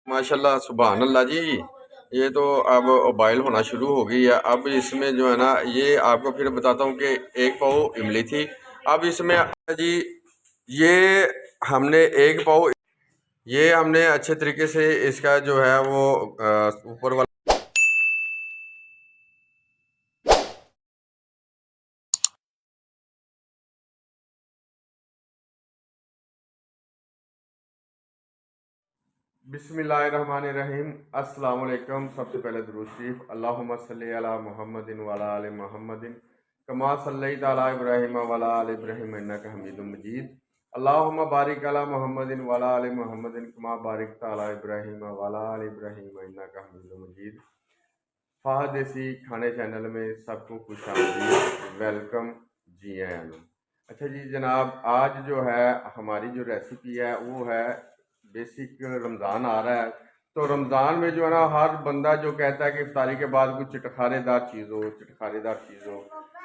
माशाल्लाह सुभान अल्लाह जी। ये तो अब बॉयल होना शुरू हो गई है। अब इसमें जो है ना, ये आपको फिर बताता हूँ कि एक पाव इमली थी। अब इसमें जी ये हमने एक पाव, ये हमने अच्छे तरीके से इसका जो है वो ऊपर वाला बिस्मिल्लाहिर्रहमानिर्रहीम। अस्सलाम वालेकुम। सबसे पहले दुरूद शरीफ, अल्लाहुम्मा सल्ली अला मुहम्मदिन व अला आलि मुहम्मदिन कमा सल्लैता अला इब्राहीम व अला आलि इब्राहीम इन्नका हमीदुम मजीद। अल्लाहुम्मा बारिक अला मुहम्मदिन व अला आलि मुहम्मदिन कमा बारिकता अला इब्राहीम व अला आलि इब्राहीम इन्नका हमीदुम मजीद। फाहद देसी खाने चैनल में सबको खुश आमदीद, वेलकम, जी आयानो। अच्छा जी जनाब, आज जो है हमारी जो रेसिपी है वो है बेसिक, रमज़ान आ रहा है तो रमज़ान में जो है ना हर बंदा जो कहता है कि इफ्तारी के बाद कुछ चटखारेदार चीज़ हो, चटखारेदार चीज़ हो।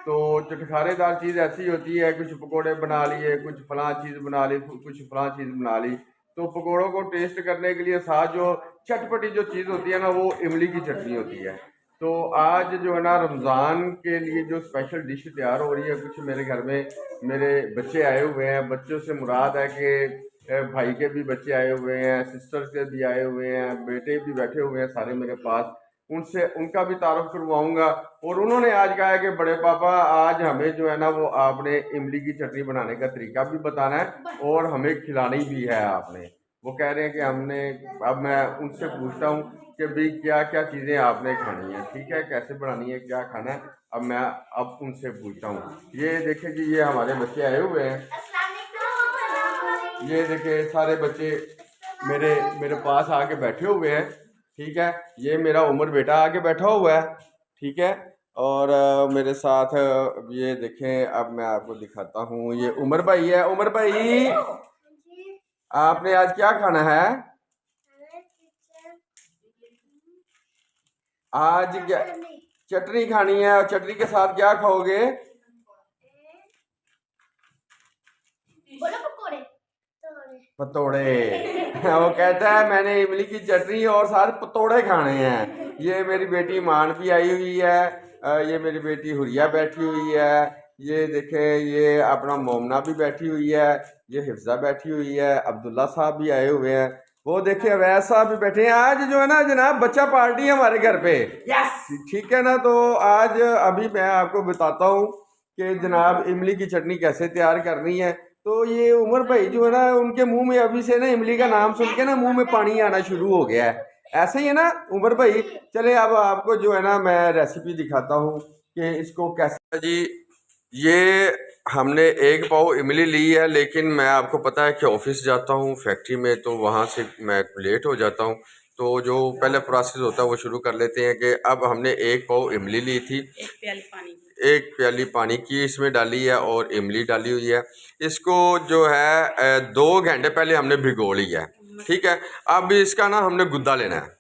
तो चटखारेदार चीज़ ऐसी होती है, कुछ पकोड़े बना लिए, कुछ फलां चीज़ बना ली, कुछ फलां चीज़ बना ली। तो पकोड़ों को टेस्ट करने के लिए साथ जो चटपटी जो चीज़ होती है ना, वो इमली की चटनी होती है। तो आज जो है ना रमज़ान के लिए जो स्पेशल डिश तैयार हो रही है, कुछ मेरे घर में मेरे बच्चे आए हुए हैं। बच्चों से मुराद है कि भाई के भी बच्चे आए हुए हैं, सिस्टर के भी आए हुए हैं, बेटे भी बैठे हुए हैं सारे मेरे पास। उनसे उनका भी तारुफ करवाऊंगा। और उन्होंने आज कहा है कि बड़े पापा आज हमें जो है ना वो आपने इमली की चटनी बनाने का तरीका भी बताना है और हमें खिलानी भी है आपने। वो कह रहे हैं कि हमने, अब मैं उनसे पूछता हूँ कि भाई क्या क्या चीज़ें आपने खानी है, ठीक है, कैसे बनानी है, क्या खाना है। अब मैं अब उनसे पूछता हूँ। ये देखे जी, ये हमारे बच्चे आए हुए हैं। ये देखे सारे बच्चे मेरे मेरे पास आके बैठे हुए हैं, ठीक है। ये मेरा उमर बेटा आके बैठा हुआ है, ठीक है। और मेरे साथ ये देखें, अब मैं आपको दिखाता हूँ, ये उमर भाई है। उमर भाई, आपने आज क्या खाना है? आज क्या चटनी खानी है, और चटनी के साथ क्या खाओगे? पतोड़े। वो कहता है मैंने इमली की चटनी और साथ पतोड़े खाने हैं। ये मेरी बेटी मान भी आई हुई है, ये मेरी बेटी हुरिया बैठी हुई है, ये देखे ये अपना मोमना भी बैठी हुई है, ये हिफ्जा बैठी हुई है, अब्दुल्ला साहब भी आए हुए हैं, वो देखे अवैध साहब भी बैठे हैं। आज जो है ना जनाब बच्चा पार्टी है हमारे घर पे। यस, ठीक है ना। तो आज अभी मैं आपको बताता हूँ कि जनाब इमली की चटनी कैसे तैयार करनी है। तो ये उमर भाई जो है ना, उनके मुंह में अभी से ना इमली का नाम सुन के ना मुंह में पानी आना शुरू हो गया है। ऐसे ही है ना उमर भाई। चले अब आपको जो है ना मैं रेसिपी दिखाता हूँ कि इसको कैसे जी। ये हमने एक पाव इमली ली है, लेकिन मैं आपको पता है कि ऑफिस जाता हूँ फैक्ट्री में, तो वहाँ से मैं लेट हो जाता हूँ। तो जो पहले प्रोसेस होता है वो शुरू कर लेते हैं कि अब हमने एक पाव इमली ली थी, एक प्याली पानी की इसमें डाली है और इमली डाली हुई है। इसको जो है 2 घंटे पहले हमने भिगो लिया है, ठीक है। अब इसका ना हमने गुद्दा लेना है,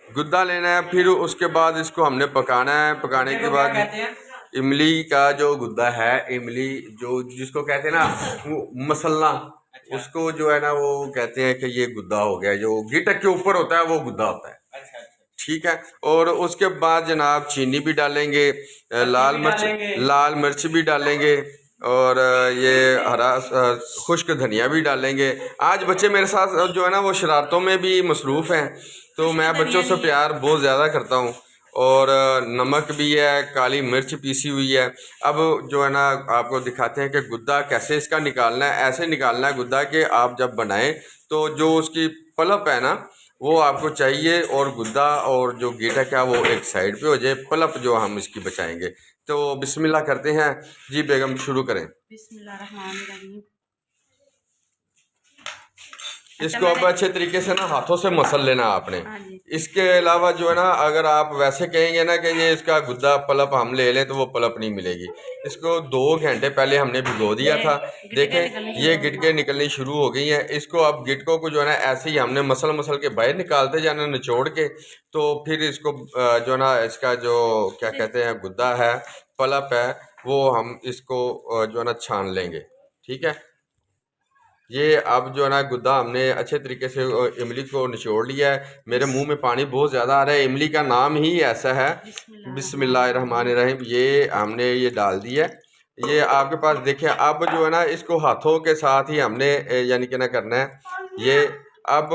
गुद्दा लेना है, फिर उसके बाद इसको हमने पकाना है। पकाने के बाद इमली का जो गुद्दा है, इमली जो जिसको कहते हैं ना वो मसलना, उसको जो है ना वो कहते हैं कि ये गुद्दा हो गया। जो गिटक के ऊपर होता है वो गुद्दा होता है, ठीक है। और उसके बाद जनाब चीनी भी डालेंगे, लाल मिर्च भी डालेंगे, और ये हरा खुश्क धनिया भी डालेंगे। आज बच्चे मेरे साथ जो है ना वो शरारतों में भी मसरूफ़ हैं, तो मैं बच्चों से प्यार बहुत ज़्यादा करता हूँ। और नमक भी है, काली मिर्च पीसी हुई है। अब जो है ना आपको दिखाते हैं कि गुद्दा कैसे इसका निकालना है। ऐसे निकालना है गुद्दा कि आप जब बनाएं तो जो उसकी पलप है ना वो आपको चाहिए, और गुद्दा और जो गिटक है वो एक साइड पे हो जाए, पलप जो हम इसकी बचाएंगे। तो बिस्मिल्लाह करते हैं जी, बेगम शुरू करें। बिस्मिल्लाहिर्रहमानिर्रहीम। इसको अब अच्छे तरीके से ना हाथों से मसल लेना आपने। इसके अलावा जो है ना अगर आप वैसे कहेंगे ना कि ये इसका गुद्दा पलप हम ले लें तो वो पलप नहीं मिलेगी। इसको 2 घंटे पहले हमने भिगो दिया था। देखें ये गिटकें निकलनी शुरू हो गई हैं। इसको अब गिटकों को जो है ना ऐसे ही हमने मसल मसल के बाहर निकालते जाना, निचोड़ के। तो फिर इसको जो है ना इसका जो क्या कहते हैं गुद्दा है, पलप है, वो हम इसको जो है ना छान लेंगे, ठीक है। ये अब जो है ना गुद्दा हमने अच्छे तरीके से इमली को निचोड़ लिया है। मेरे मुंह में पानी बहुत ज़्यादा आ रहा है, इमली का नाम ही ऐसा है। बिस्मिल्लाहिर्रहमानिर्रहीम। ये हमने ये डाल दिया है। ये आपके पास देखें, अब जो है ना इसको हाथों के साथ ही हमने यानी कि ना करना है। ये अब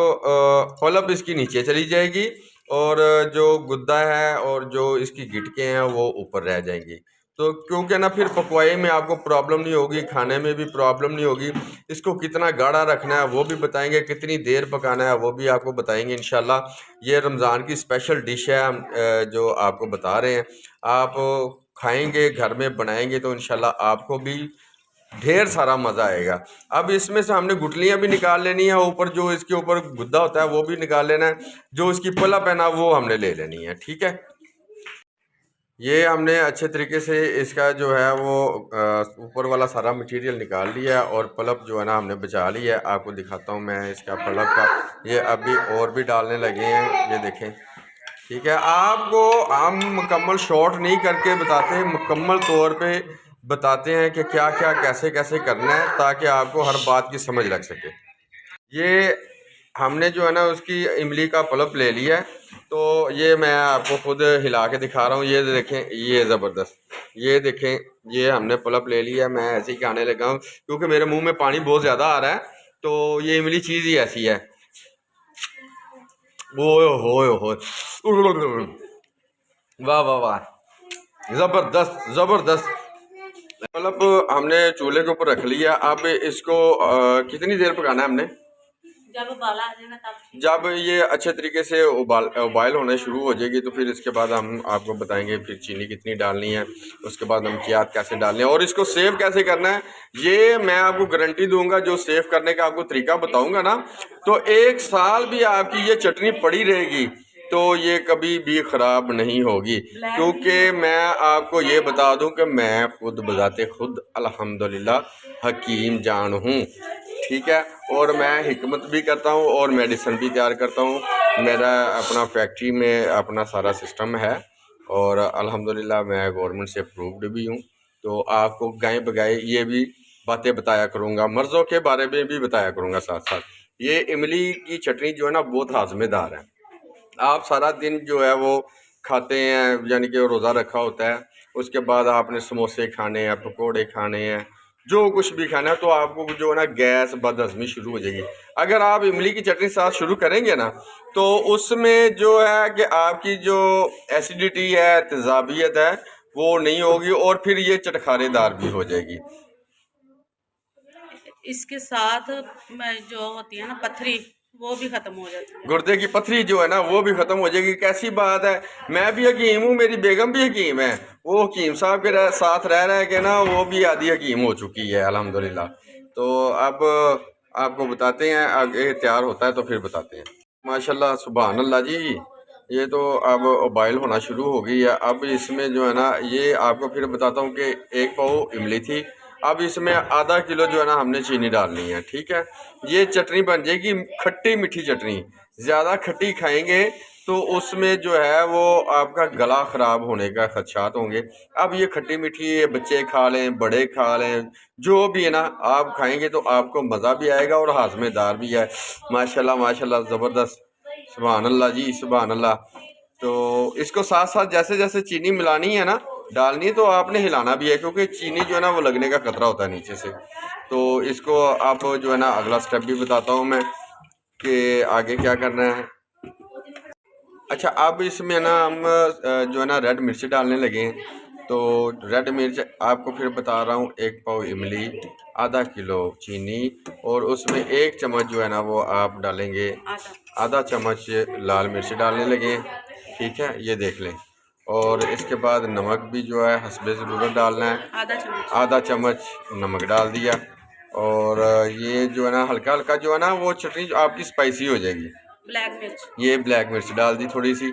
पलप इसकी नीचे चली जाएगी और जो गुद्दा है और जो इसकी गिटकें हैं वो ऊपर रह जाएंगी। तो क्योंकि ना फिर पकवाई में आपको प्रॉब्लम नहीं होगी, खाने में भी प्रॉब्लम नहीं होगी। इसको कितना गाढ़ा रखना है वो भी बताएंगे, कितनी देर पकाना है वो भी आपको बताएंगे इंशाल्लाह। ये रमज़ान की स्पेशल डिश है, हम जो आपको बता रहे हैं। आप खाएंगे, घर में बनाएंगे तो इंशाल्लाह आपको भी ढेर सारा मज़ा आएगा। अब इसमें से हमने गुठलियाँ भी निकाल लेनी है, ऊपर जो इसके ऊपर गुद्दा होता है वो भी निकाल लेना है, जो इसकी पलप है ना वो हमने ले लेनी है। ठीक है, ये हमने अच्छे तरीके से इसका जो है वो ऊपर वाला सारा मटेरियल निकाल लिया है और पलप जो है ना हमने बचा ली है। आपको दिखाता हूँ मैं इसका पलप का। ये अभी और भी डालने लगे हैं, ये देखें। ठीक है, आपको हम मुकम्मल शॉर्ट नहीं करके बताते हैं, मुकम्मल तौर पे बताते हैं कि क्या क्या कैसे कैसे करना है, ताकि आपको हर बात की समझ लग सके। ये हमने जो है ना उसकी इमली का पल्प ले लिया है, तो ये मैं आपको खुद हिला के दिखा रहा हूँ। ये देखें, ये ज़बरदस्त, ये देखें, ये हमने पल्प ले लिया है। मैं ऐसे ही खाने लगा हूँ क्योंकि मेरे मुंह में पानी बहुत ज़्यादा आ रहा है। तो ये इमली चीज़ ही ऐसी है। हो वाह वाह वाह, ज़बरदस्त ज़बरदस्त। मतलब हमने चूल्हे के ऊपर रख लिया। अब इसको कितनी देर पकाना है हमने? जब उबाला आ जाएगा तब। जब ये अच्छे तरीके से उबाल होने शुरू हो जाएगी तो फिर इसके बाद हम आपको बताएंगे फिर चीनी कितनी डालनी है, उसके बाद नमकियात कैसे डालने हैं और इसको सेव कैसे करना है। ये मैं आपको गारंटी दूंगा, जो सेव करने का आपको तरीका बताऊंगा ना, तो 1 साल भी आपकी ये चटनी पड़ी रहेगी तो ये कभी भी ख़राब नहीं होगी। क्योंकि मैं आपको ये बता दूं कि मैं खुद बजाते खुद अल्हम्दुलिल्लाह हकीम जान हूँ। ठीक है, और मैं हिकमत भी करता हूँ और मेडिसिन भी तैयार करता हूँ। मेरा अपना फैक्ट्री में अपना सारा सिस्टम है और अल्हम्दुलिल्लाह मैं गवर्नमेंट से अप्रूव्ड भी हूँ। तो आपको गाय बगाए ये भी बातें बताया करूँगा, मर्ज़ों के बारे में भी बताया करूँगा साथ साथ। ये इमली की चटनी जो है ना बहुत हाजमेदार है। आप सारा दिन जो है वो खाते हैं, यानी कि रोज़ा रखा होता है, उसके बाद आपने समोसे खाने हैं, पकोड़े खाने हैं, जो कुछ भी खाना है, तो आपको जो है ना गैस बदहज़मी शुरू हो जाएगी। अगर आप इमली की चटनी साथ शुरू करेंगे ना तो उसमें जो है कि आपकी जो एसिडिटी है, तेज़ाबियत है, वो नहीं होगी और फिर ये चटखारेदार भी हो जाएगी। इसके साथ जो होती है ना पथरी, वो भी खत्म हो जाती है। गुर्दे की पथरी जो है ना वो भी ख़त्म हो जाएगी। कैसी बात है, मैं भी हकीम हूँ, मेरी बेगम भी हकीम है। वो हकीम साहब के साथ रह के ना वो भी आधी हकीम हो चुकी है अल्हम्दुलिल्लाह। तो अब आपको बताते हैं, आगे तैयार होता है तो फिर बताते हैं। माशाल्लाह सुभान अल्लाह जी, ये तो अब बॉयल होना शुरू हो गई है। अब इसमें जो है ना, ये आपको फिर बताता हूँ कि 1 पाव इमली थी। अब इसमें आधा किलो जो है ना हमने चीनी डालनी है। ठीक है, ये चटनी बन जाएगी खट्टी मीठी चटनी। ज़्यादा खट्टी खाएंगे तो उसमें जो है वो आपका गला ख़राब होने का खदशात होंगे। अब ये खट्टी मीठी बच्चे खा लें, बड़े खा लें, जो भी है ना, आप खाएंगे तो आपको मज़ा भी आएगा और हाजमेदार भी है। माशाल्लाह माशाल्लाह ज़बरदस्त, सुभान अल्लाह जी सुभान अल्लाह। तो इसको साथ साथ जैसे जैसे चीनी मिलानी है ना, डालनी है, तो आपने हिलाना भी है क्योंकि चीनी जो है ना वो लगने का खतरा होता है नीचे से। तो इसको आप जो है ना अगला स्टेप भी बताता हूँ मैं कि आगे क्या करना है। अच्छा, अब इसमें ना हम जो है ना रेड मिर्च डालने लगे हैं। तो रेड मिर्च आपको फिर बता रहा हूँ, 1 पाव इमली, आधा किलो चीनी और उसमें 1 चम्मच जो है ना वो आप डालेंगे, आधा चम्मच लाल मिर्च डालने लगे। ठीक है, ये देख लें। और इसके बाद नमक भी जो है हस्बे ज़रूरत डालना है, आधा चम्मच नमक डाल दिया। और ये जो है ना हल्का हल्का जो है ना वो चटनी आपकी स्पाइसी हो जाएगी। ब्लैक मिर्च, ये ब्लैक मिर्च डाल दी थोड़ी सी।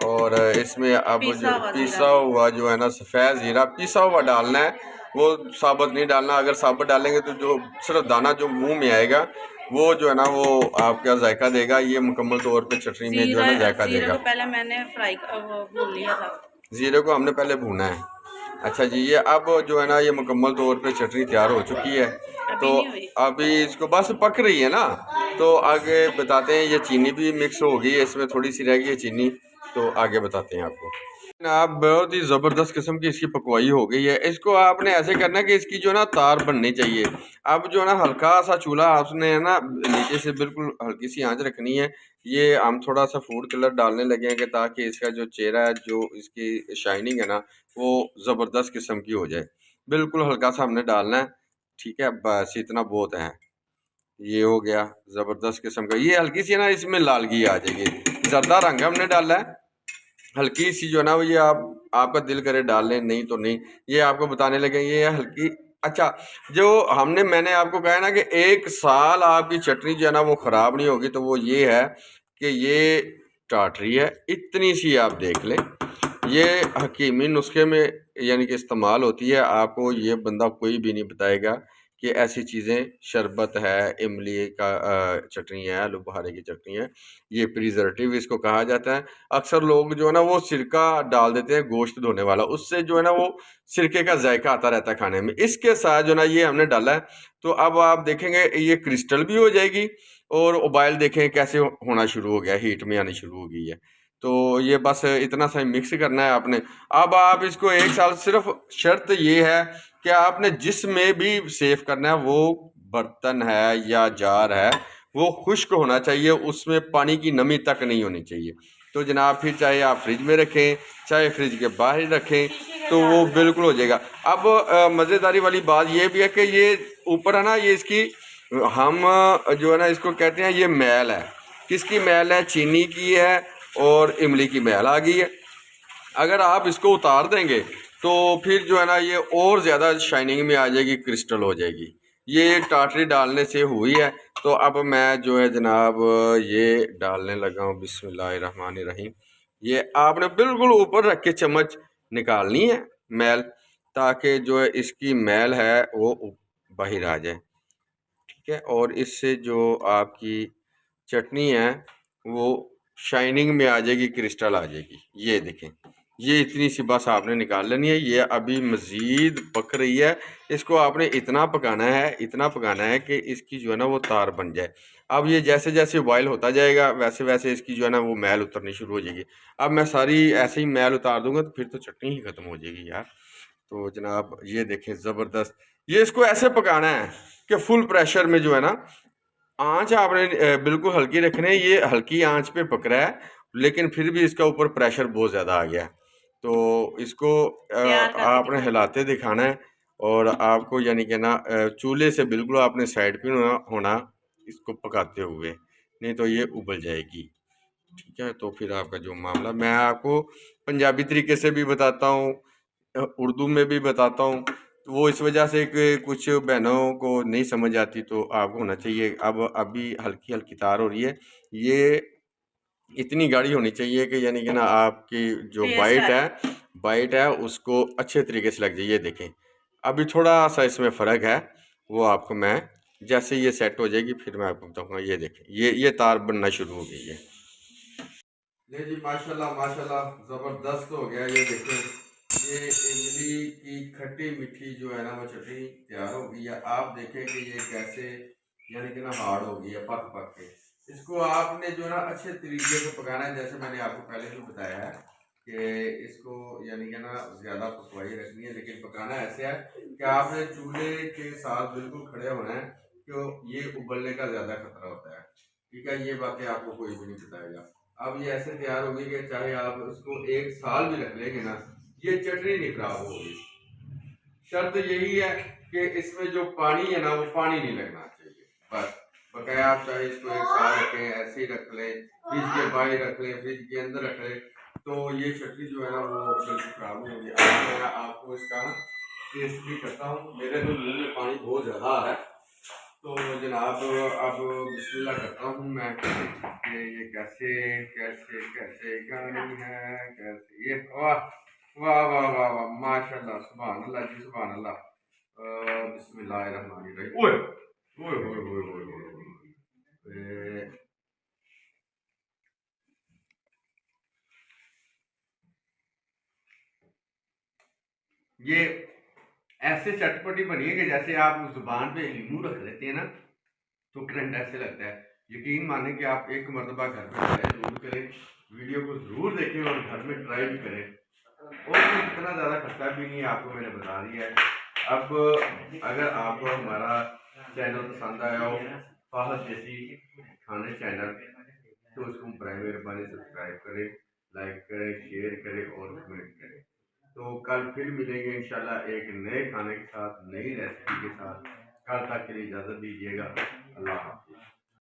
और इसमें अब जो पिसा हुआ जो है ना सफ़ेद ज़ीरा पिसा हुआ डालना है, वो साबुत नहीं डालना। अगर साबुत डालेंगे तो जो सिर्फ दाना जो मुंह में आएगा वो जो है ना वो आपका जायका देगा। ये मुकम्मल तौर पे चटनी में जो है ना जायका देगा। पहले मैंने फ्राई भून लिया था, ज़ीरे को हमने पहले भूना है। अच्छा जी, ये अब जो है ना ये मुकम्मल तौर पे चटनी तैयार हो चुकी है। अभी तो नहीं हुई। अभी इसको बस पक रही है ना, तो आगे बताते हैं। ये चीनी भी मिक्स हो गई है, इसमें थोड़ी सी रह गई है चीनी, तो आगे बताते हैं आपको। आप बहुत ही ज़बरदस्त किस्म की इसकी पकवाई हो गई है। इसको आपने ऐसे करना कि इसकी जो है ना तार बननी चाहिए। अब जो है ना हल्का सा चूल्हा आपने है ना नीचे से बिल्कुल हल्की सी आंच रखनी है। ये हम थोड़ा सा फूड कलर डालने लगे हैं कि ताकि इसका जो चेहरा है, जो इसकी शाइनिंग है ना, वो ज़बरदस्त किस्म की हो जाए। बिल्कुल हल्का सा हमने डालना है, ठीक है, बस इतना बहुत है। ये हो गया ज़बरदस्त किस्म का। ये हल्की सी है ना इसमें लालगी आ जाएगी। ज़रदा रंग हमने डाला है, हल्की सी जो है ना वो ये आपका दिल करे डाल लें, नहीं तो नहीं। ये आपको बताने लगे ये हल्की। अच्छा, जो मैंने आपको कहा है ना कि 1 साल आपकी चटनी जो है ना वो ख़राब नहीं होगी, तो वो ये है कि ये टाटरी है, इतनी सी आप देख लें। ये हकीमी नुस्खे में यानी कि इस्तेमाल होती है। आपको ये बंदा कोई भी नहीं बताएगा कि ऐसी चीज़ें, शरबत है, इमली का चटनी है, आलू बुखारे की चटनी है, ये प्रिजर्वेटिव इसको कहा जाता है। अक्सर लोग जो है ना वो सिरका डाल देते हैं गोश्त धोने वाला, उससे जो है ना वो सिरके का जायका आता रहता है खाने में। इसके साथ जो ना ये हमने डाला है, तो अब आप देखेंगे ये क्रिस्टल भी हो जाएगी और उबाइल देखें कैसे होना शुरू हो गया, हीट में आनी शुरू हो गई है। तो ये बस इतना सा मिक्स करना है आपने। अब आप इसको 1 साल, सिर्फ शर्त ये है कि आपने जिसमें भी सेव करना है, वो बर्तन है या जार है, वो खुश्क होना चाहिए, उसमें पानी की नमी तक नहीं होनी चाहिए। तो जनाब फिर चाहे आप फ्रिज में रखें, चाहे फ्रिज के बाहर रखें, तो वो बिल्कुल हो जाएगा। अब मज़ेदारी वाली बात ये भी है कि ये ऊपर है ना, ये इसकी हम जो है ना इसको कहते हैं, ये मैल है। किसकी मैल है? चीनी की है और इमली की मैल आ गई है। अगर आप इसको उतार देंगे तो फिर जो है ना ये और ज़्यादा शाइनिंग में आ जाएगी, क्रिस्टल हो जाएगी। ये टाटरी डालने से हुई है। तो अब मैं जो है जनाब ये डालने लगा हूँ। बिस्मिल्लाहिर्रहमानिर्रहीम। ये आपने बिल्कुल ऊपर रख के चम्मच निकालनी है मैल, ताकि जो है इसकी मैल है वो बाहर आ जाए, ठीक है। और इससे जो आपकी चटनी है वो शाइनिंग में आ जाएगी, क्रिस्टल आ जाएगी। ये देखें, ये इतनी सी बस आपने निकाल लेनी है। ये अभी मज़ीद पक रही है। इसको आपने इतना पकाना है, इतना पकाना है कि इसकी जो है ना वो तार बन जाए। अब ये जैसे जैसे बॉयल होता जाएगा वैसे वैसे इसकी जो है ना वो मैल उतरनी शुरू हो जाएगी। अब मैं सारी ऐसे ही मैल उतार दूंगा तो फिर तो चटनी ही ख़त्म हो जाएगी यार। तो जनाब ये देखें ज़बरदस्त। ये इसको ऐसे पकाना है कि फुल प्रेशर में जो है ना, आंच आपने बिल्कुल हल्की रखनी है। ये हल्की आंच पे पक रहा है, लेकिन फिर भी इसका ऊपर प्रेशर बहुत ज़्यादा आ गया है। तो इसको तैयार करके आपने दिखाते हैं। हिलाते दिखाना है। और आपको यानी कि ना चूल्हे से बिल्कुल आपने साइड पे होना इसको पकाते हुए, नहीं तो ये उबल जाएगी, ठीक है। तो फिर आपका जो मामला, मैं आपको पंजाबी तरीके से भी बताता हूँ, उर्दू में भी बताता हूँ। तो वो इस वजह से कि कुछ बहनों को नहीं समझ आती, तो आपको होना चाहिए। अब अभी हल्की हल्की तार हो रही है, ये इतनी गाढ़ी होनी चाहिए कि यानी कि ना आपकी जो टेस्ट आए। बाइट है उसको अच्छे तरीके से लग जाए। ये देखें, अभी थोड़ा सा इसमें फ़र्क है, वो आपको मैं जैसे ये सेट हो जाएगी फिर मैं आपको बताऊँगा। ये देखें, ये तार बनना शुरू हो गई है। ये जी माशाल्लाह माशाल्लाह ज़बरदस्त हो गया। ये देखें, ये इमली की खट्टी मीठी जो है ना वो चटनी तैयार हो गई है। आप देखें कि ये कैसे यानी कि ना हार्ड हो गई है पक पक के। इसको आपने जो है ना अच्छे तरीके से पकाना है, जैसे मैंने आपको पहले भी बताया है कि इसको यानी कि ना ज़्यादा पकवाई रखनी है, लेकिन पकाना ऐसे है कि आपने चूल्हे के साथ बिल्कुल खड़े होना है, क्यों ये उबलने का ज़्यादा खतरा होता है, ठीक है। ये बातें आपको कोई भी नहीं बताएगा। अब ये ऐसे तैयार होगी कि चाहे आप उसको 1 साल भी रख लेंगे ना, ये चटनी नहीं खराब होगी। शर्त यही है कि इसमें जो पानी है ना वो पानी नहीं लगना चाहिए, बस। बकाया आप चाहे इसको 1 साल रखें, ऐसे ही रख लें, फ्रिज के बाहर रख लें, फ्रिज के अंदर रख लें, तो ये चटनी जो है ना वो बिल्कुल खराब नहीं होगी। अब मैं आपको इसका टेस्ट भी करता हूँ। मेरे तो मुंह में पानी बहुत ज़्यादा आ रहा है। तो जनाब अब बिस्मिल्लाह करता हूँ मैं कि ये कैसे कैसे कैसे करनी है, कैसे ये। वाह वाह वाह वाह वाह, माशाल्लाह, सुभान अल्लाह जी, सुभान अल्लाह। बिस्मिल्लाहिर्रहमानिर्रहीम। ओए ओए ओए ओए ओए ओए ओए। ये ऐसे चटपटी बनी है कि जैसे आप जुबान पे नींबू रख लेते हैं ना तो करंट ऐसे लगता है। यकीन माने कि आप एक मरतबा घर में ट्राई जरूर करें, वीडियो को ज़रूर देखें और घर में ट्राई भी करें। और इतना ज़्यादा खट्टा भी नहीं है, आपको मैंने बता दिया है। अब अगर आपको हमारा चैनल पसंद आया हो, फाहद देसी खाने चैनल, तो उसको बराए मेहरबानी सब्सक्राइब करें, लाइक करें, शेयर करें और कमेंट करें। तो कल फिर मिलेंगे इंशाल्लाह एक नए खाने के साथ, नई रेसिपी के साथ। कल तक के लिए इजाज़त दीजिएगा। अल्लाह हाफ़िज़।